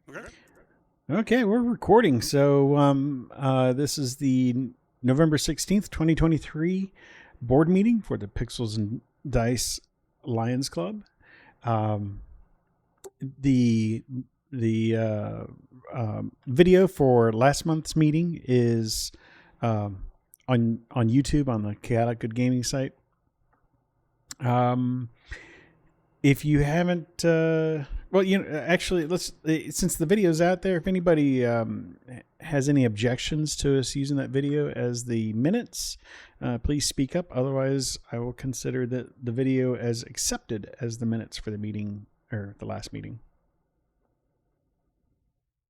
Okay. Okay, we're recording. So this is the November 16th, 2023 board meeting for the Pixels and Dice Lions Club. Um, the video for last month's meeting is on YouTube on the Chaotic Good Gaming site. Um, if you haven't, well, actually, let's since the video's out there, if anybody has any objections to us using that video as the minutes, please speak up. Otherwise, I will consider the video as accepted as the minutes for the meeting or the last meeting.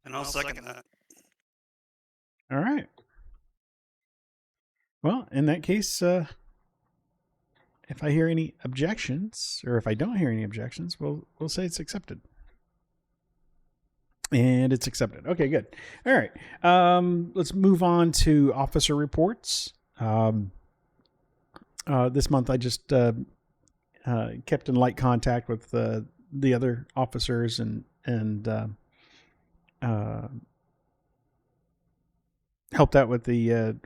And I'll second that. All right. Well, in that case, if I hear any objections, or if I don't hear any objections, we'll say it's accepted. And it's accepted. Okay, good. All right. Let's move on to officer reports. This month, I just kept in light contact with the other officers and helped out with the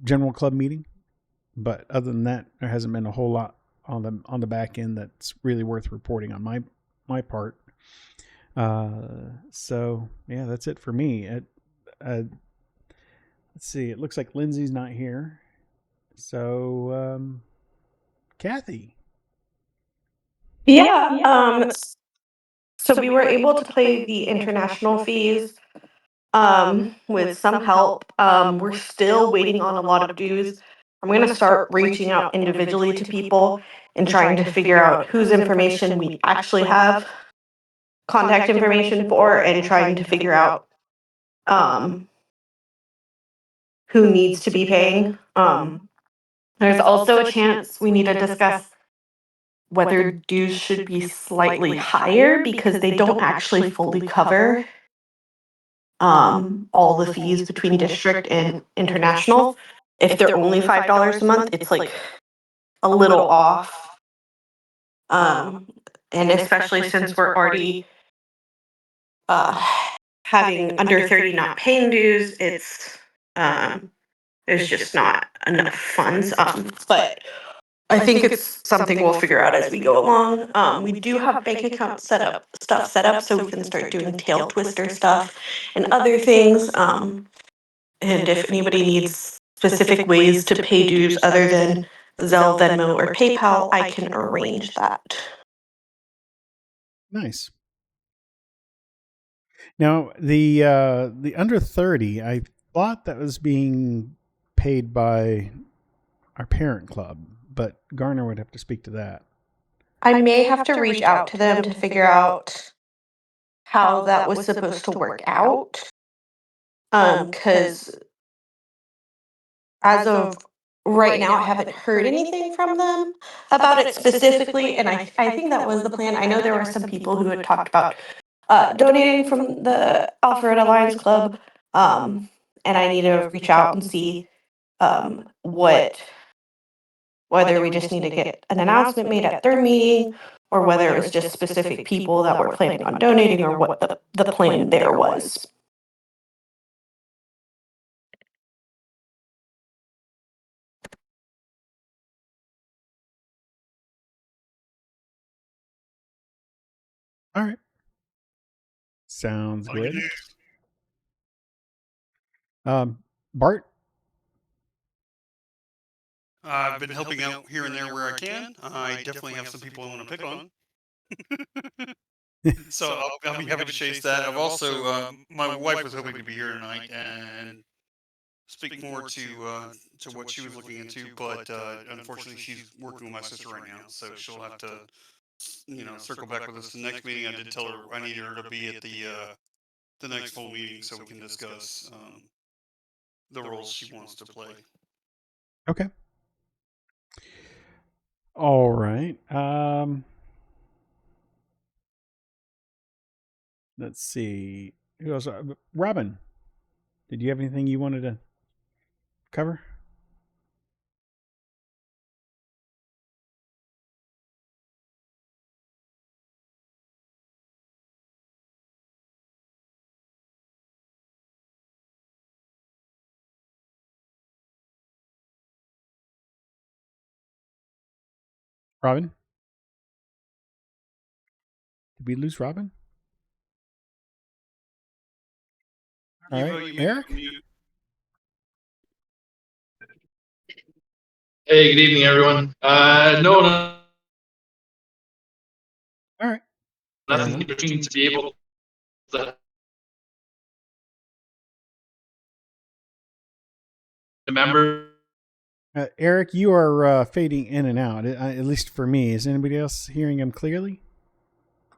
general club meeting. But other than that, there hasn't been a whole lot on the back end that's really worth reporting on my part. So yeah, that's it for me. Let's see. It looks like Lindsay's not here. So, Kathy. Yeah. So we were able to pay the international fees with some help. We're still waiting on a lot of dues. I'm going to start reaching out individually to people and trying to figure out whose information we actually have contact information for and trying to figure out um, who needs to be paying. There's also a chance we need to discuss whether dues should be slightly higher because they don't actually fully cover all the fees between district and international. If they're only $5 a month, it's like a little off. And especially since we're already uh, having under 30 not paying dues, it's there's just not enough funds. But I think it's something we'll figure out as we go along. We do have bank account stuff set up so we can start doing tail twister stuff and other things. And if anybody needs specific ways to pay dues other than Zelle, Venmo, or PayPal, I can arrange that. Nice. Now the under 30, I thought that was being paid by our parent club, but Garner would have to speak to that. I may have to reach out to them to figure out how that was supposed to work out. Because as of right now, I haven't heard anything from them about it specifically, and I think that was the plan. I know there were some people who had talked about donating from the Alpharetta Lions Club, and I need to reach out and see whether we just need to get an announcement made at their meeting, or whether it was just specific people that were planning on donating, or what the plan there was. All right. Sounds good. Bart. I've been helping out here and there where I can. I definitely have some people I want to pick on. So I'll be happy to chase that. I've also, my wife was hoping to be here tonight and speak more to what she was looking into, but unfortunately she's working with my sister right now, so she'll have to, circle back with us the next meeting. I did tell her I needed her to be at the next full meeting so we can discuss the roles she wants to play. Okay. All right. Let's see. Who else? Robin, did you have anything you wanted to cover? Robin? Did we lose Robin? All right, Eric? Hey, good evening, everyone. No, All right. nothing between to be able to remember. Eric, you are fading in and out, at least for me. Is anybody else hearing him clearly?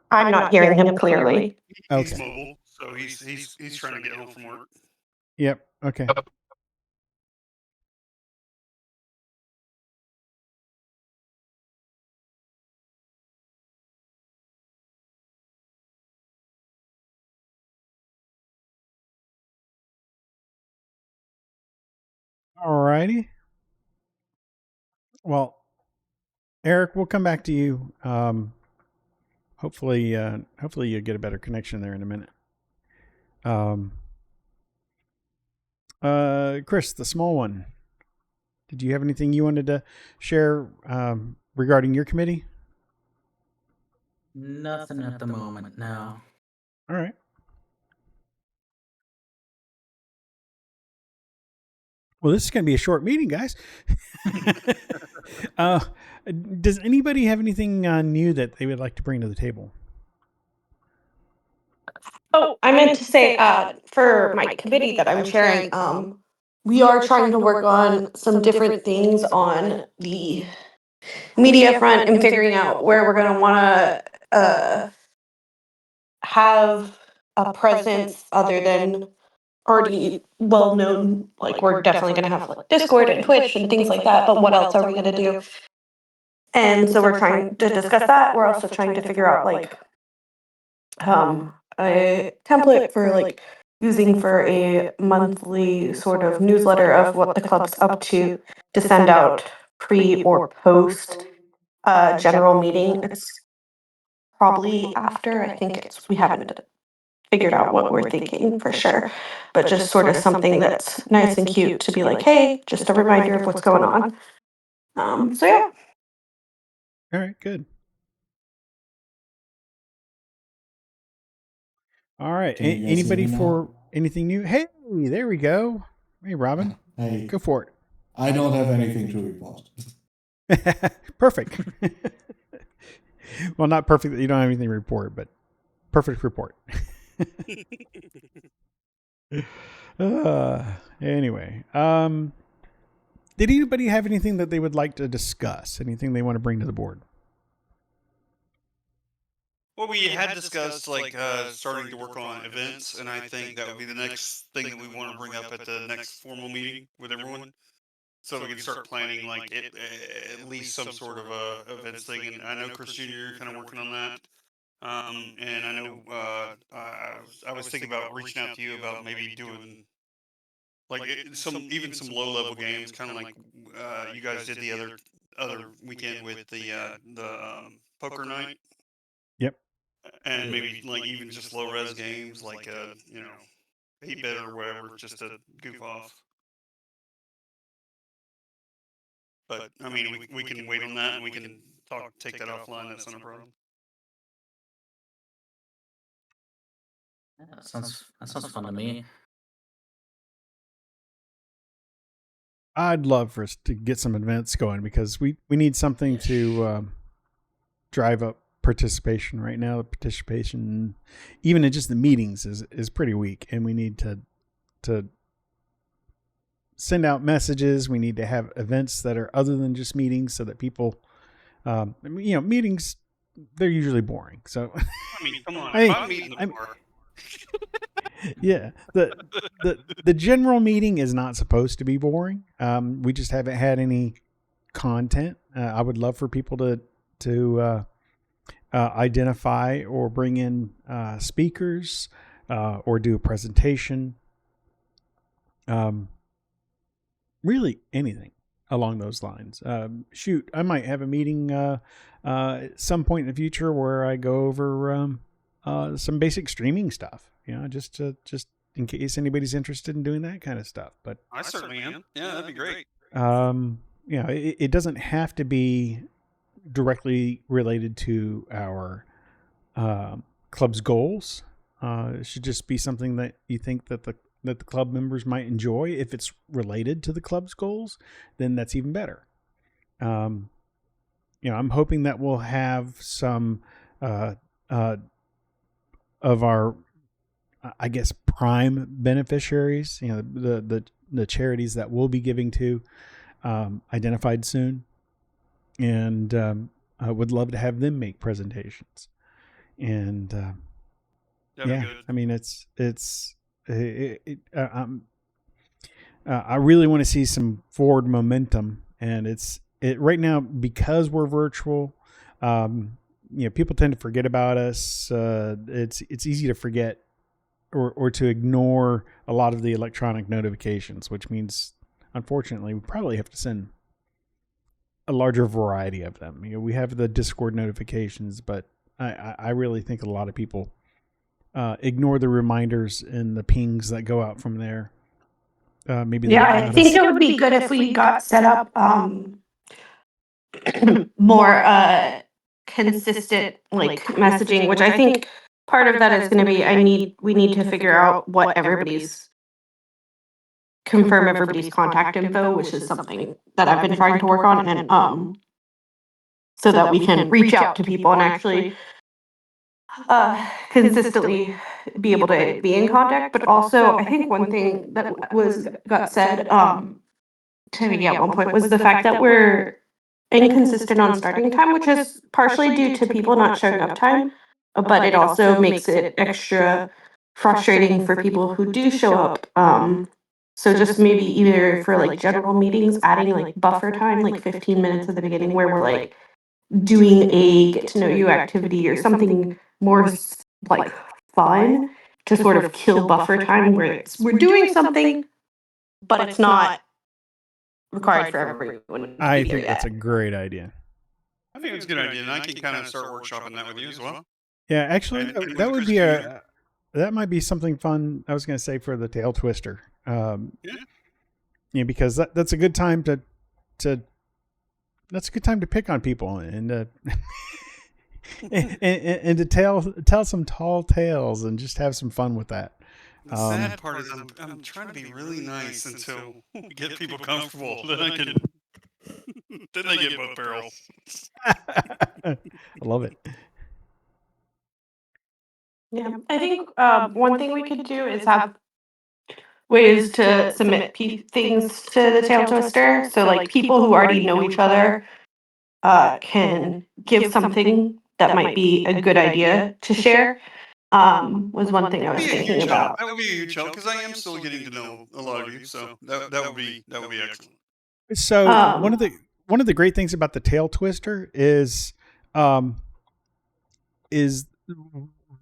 I'm not hearing him clearly. He's Okay. mobile, so he's trying to get home from work. Yep. Okay. All righty. Well, Eric, we'll come back to you. Hopefully you'll get a better connection there in a minute. Chris, the small one. Did you have anything you wanted to share regarding your committee? Nothing at the moment, no. All right. Well, this is going to be a short meeting, guys. Does anybody have anything new that they would like to bring to the table? Oh, I meant to say, for my committee that I'm chairing, we are trying to work on some different things on the media front and figuring out where we're going to want to have a presence other than already well known. Like, we're definitely going to have like Discord and Twitch and things like that, but what else are we going to do? And so we're trying to discuss that. We're also trying to figure out like a template for like using for a monthly sort of newsletter of what the club's up to send out pre or post general meeting. It's probably after. I think we haven't figured out what we're thinking for sure, but just sort of something that's nice and cute to be like, hey, just a reminder of what's going on. So yeah. All right, good. All right. Anybody for anything new? Hey, there we go. Hey, Robin. Hey, Go for it. I don't have anything to report. Perfect. Well, not perfect that you don't have anything to report, but perfect report. Anyway, did anybody have anything that they would like to discuss? Anything they want to bring to the board? Well, we had discussed like starting to work on events, and I think that would be the next thing that we want to bring up at the next formal meeting with everyone, so we can start planning like at least some sort of events thing. And I know Chris Jr. you're kind of working on that. And I know I was thinking about reaching out to you about maybe doing like some low level games, kind of like you guys did the other weekend with the poker night. Yep. And maybe like even just low res games like 8-bit or whatever, just to goof off. But I mean, we can wait on that and we can take that offline. That's not a problem. Yeah, that sounds fun to me. I'd love for us to get some events going because we need something to drive up participation. Right now, the participation, even in just the meetings, is pretty weak, and we need to send out messages. We need to have events that are other than just meetings, so that people, meetings, they're usually boring. So I mean, come on, if I'm meeting the bar. Yeah, the general meeting is not supposed to be boring. We just haven't had any content. I would love for people to identify or bring in speakers or do a presentation. Really anything along those lines. Shoot, I might have a meeting at some point in the future where I go over some basic streaming stuff. Just in case anybody's interested in doing that kind of stuff. But I certainly am. Yeah, that'd be great. it doesn't have to be directly related to our club's goals. It should just be something that you think that the club members might enjoy. If it's related to the club's goals, then that's even better. I'm hoping that we'll have some of our, I guess, prime beneficiaries, the charities that we'll be giving to, identified soon. And I would love to have them make presentations. And That'd be good. I mean, I really want to see some forward momentum, and it's right now, because we're virtual. People tend to forget about us. It's easy to forget or to ignore a lot of the electronic notifications, which means, unfortunately, we probably have to send a larger variety of them. We have the Discord notifications, but I really think a lot of people ignore the reminders and the pings that go out from there. Maybe I think it would be good if we got set up more consistent like messaging, which I think part of that is going to be we need to figure out what confirm everybody's contact info, which is something that I've been trying to work on, and so that we can reach out to people and actually consistently be able to be in contact. But also, I think one thing that got said to me at one point was the fact that we're inconsistent on starting time, which is partially due to people not showing up time, but it also makes it extra frustrating for people who do show up. So just maybe either for like general meetings, adding like buffer time, like 15 minutes at the beginning, where we're like doing a get to know you activity or something more like fun to sort of kill buffer time, where we're doing something, but it's not required for everyone. I think that's a great idea. I think it's a good idea, and I can kind of start workshopping that with you as well. Yeah, actually, that would be that might be something fun. I was going to say for the tail twister. Because that's a good time to pick on people and and to tell some tall tales and just have some fun with that. The sad part is I'm trying to be really nice until we get people comfortable. Then I can. Then they get both barrels. I love it. Yeah, I think one thing we could do is have ways to submit things to the tail twister. So like people who already know each other can give something that might be a good idea to share. Was one thing I was thinking about. That would be a huge help because I am still getting to know a lot of you. So that would be excellent. So one of the great things about the tail twister is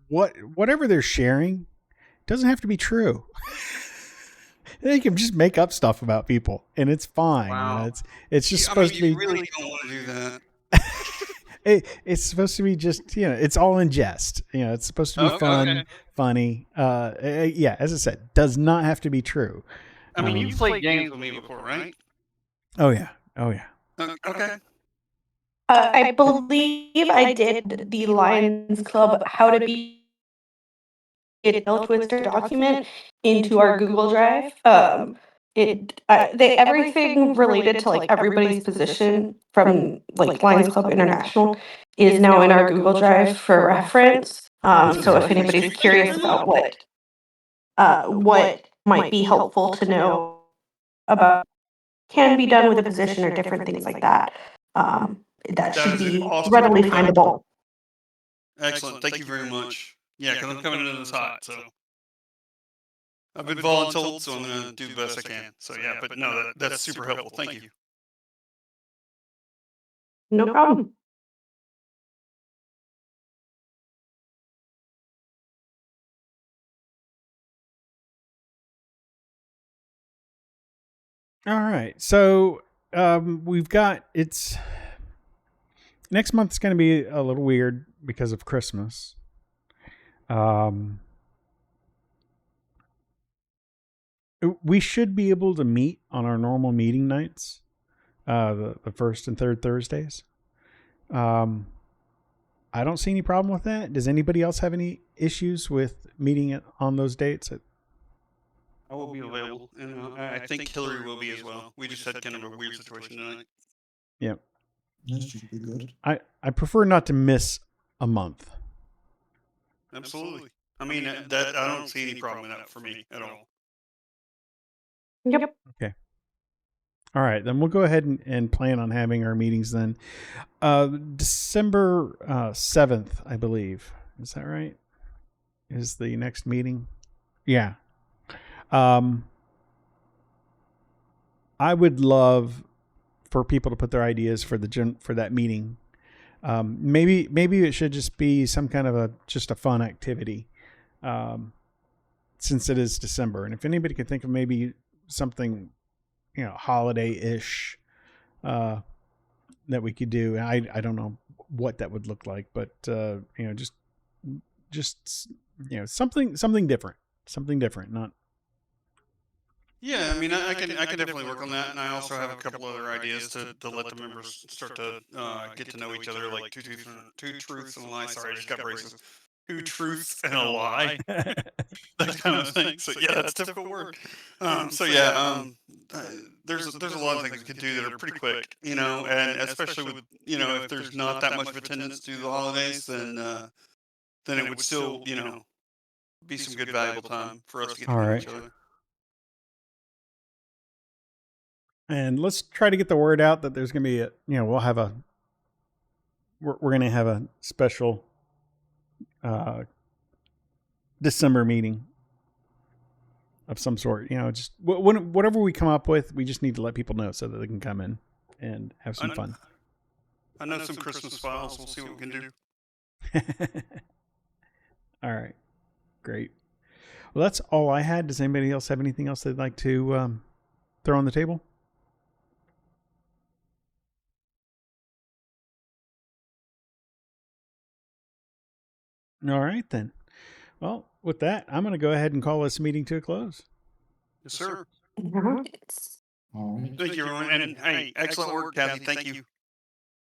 whatever they're sharing doesn't have to be true. They can just make up stuff about people, and it's fine. Wow. It's just supposed to be. You really don't want to do that. It's supposed to be just, it's all in jest. It's supposed to be fun, funny. Yeah, as I said, does not have to be true. I mean, you've played games with me before, right? Oh yeah. Okay. I believe I did the Lions Club How to Be a Tail Twister document into our Google Drive. Everything related to like everybody's position from like Lions Club International is now in our Google Drive for reference. So if anybody's curious about what might be helpful to know about can be done with a position or different things like that, that should be readily findable. Excellent. Thank you very much. Yeah, because I'm coming into this hot, so I've been voluntold, so I'm going to do the best I can. So yeah, but no, that's super helpful. Thank you. No problem. All right. So we've got next month's going to be a little weird because of Christmas. We should be able to meet on our normal meeting nights, the first and third Thursdays. I don't see any problem with that. Does anybody else have any issues with meeting it on those dates? I will be available, and I think Hillary will be as well. We just had kind of a weird situation tonight. Yep. That should be good. I prefer not to miss a month. Absolutely. I mean, that I don't see any problem in that for me at all. Yep. All right, then we'll go ahead and plan on having our meetings then. December 7th, I believe. Is that right? Is the next meeting? Yeah. I would love for people to put their ideas for that meeting. Maybe it should just be some kind of just a fun activity, since it is December. And if anybody can think of maybe something, holiday-ish, that we could do. I don't know what that would look like, but just something different, not. Yeah, I mean, I can definitely work on that, and I also have a couple other ideas to let the members start to get to know each other, like two truths and a lie. Sorry, I just got racist. 2 truths and a lie, that kind of thing. So yeah, that's a difficult word. There's a lot of things we could do that are pretty quick, and especially with if there's not that much of attendance due to the holidays, then it would still be some good valuable time for us to get to All know right. each other. And let's try to get the word out that there's going to be we're going to have a special December meeting of some sort. Just whatever we come up with, we just need to let people know so that they can come in and have some fun. I know some Christmas files. We'll see what we can do. All right. Great. Well, that's all I had. Does anybody else have anything else they'd like to throw on the table? All right, then. Well, with that, I'm going to go ahead and call this meeting to a close. Yes, sir. All right. Thank you, everyone. And hey, excellent work, Kathy. Thank you.